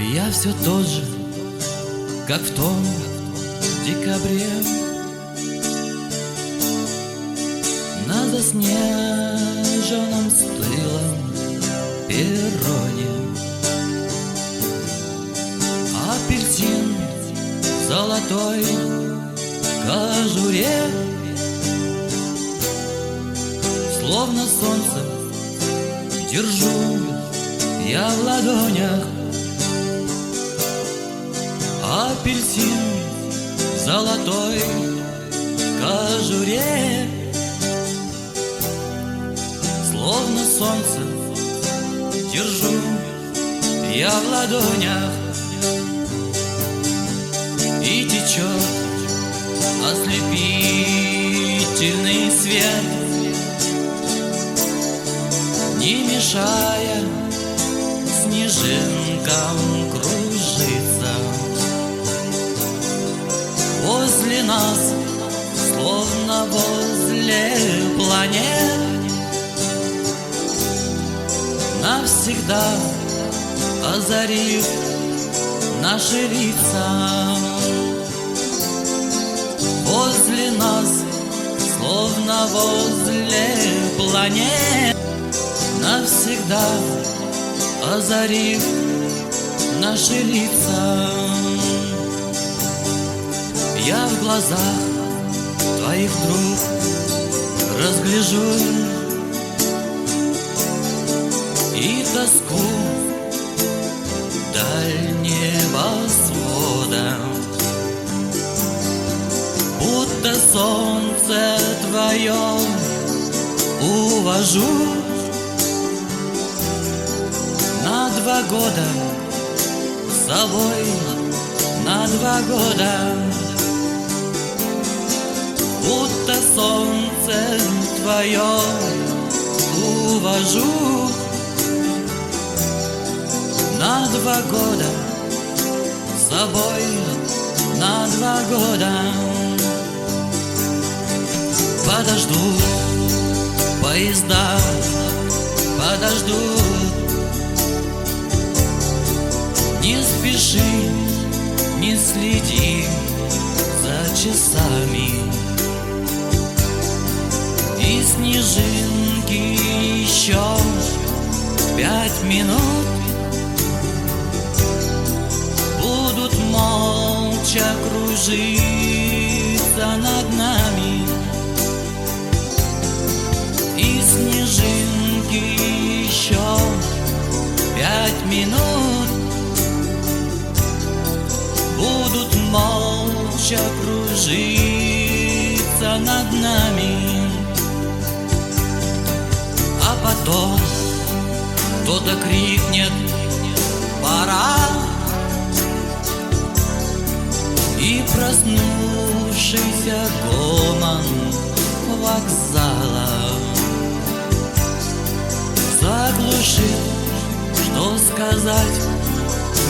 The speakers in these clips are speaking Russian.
Я все тот же, как в том декабре, на заснеженном стылом перроне. Апельсин в золотой кожуре, словно солнце держу я в ладонях. Апельсин в золотой кожуре, словно солнце держу я в ладонях. И течет ослепительный свет, не мешая снежинкам кружиться. Возле нас, словно возле планет, навсегда озарив наши лица. Возле нас, словно возле планет, навсегда озарив наши лица. Я в глазах твоих вдруг разгляжу и тоску дальнего свода, будто солнце твое увожу на 2 года с собой, на 2 года. Будто солнце твое увожу на 2 года с собой, на 2 года. Подождут поезда, подождут. Не спеши, не следи за часами. И снежинки еще 5 минут будут молча кружиться над нами. И снежинки еще 5 минут будут молча кружиться над нами. А потом кто-то крикнет: пора! И проснувшийся гомон вокзала заглушит, что сказать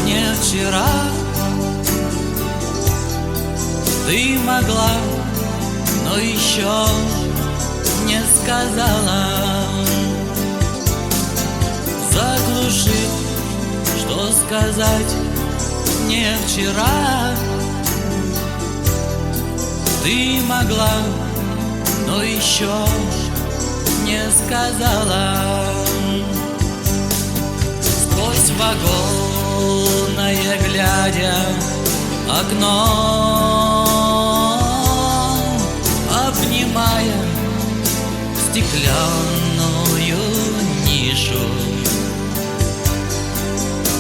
мне вчера. Ты могла, но еще не сказала. Заглушит, что сказать мне вчера. Ты могла, но еще не сказала. Сквозь вагонное глядя окном, обнимая стеклянную нишу,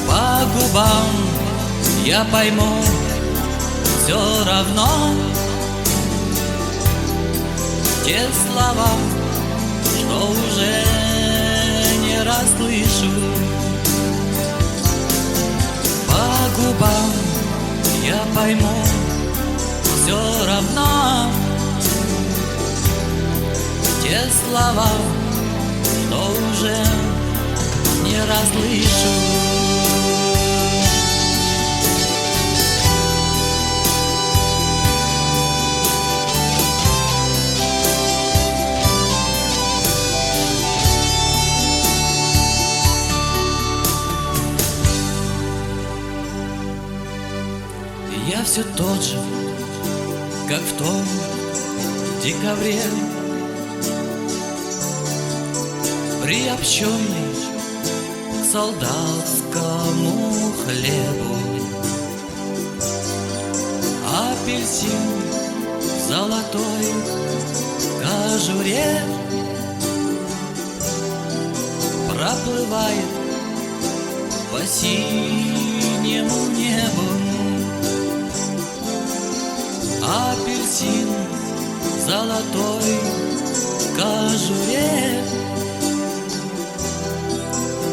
по губам я пойму все равно те слова, что уже не расслышу. По губам я пойму все равно те слова, что уже не расслышу. я все тот же, как в том декабре, приобщенный к солдатскому хлебу. Апельсин в золотой кожуре проплывает по синему небу. Апельсин в золотой кожуре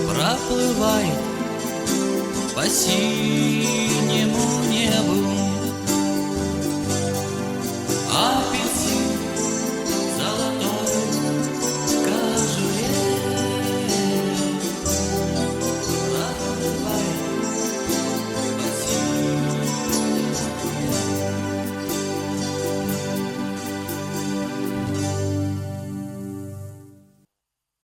проплывает по синему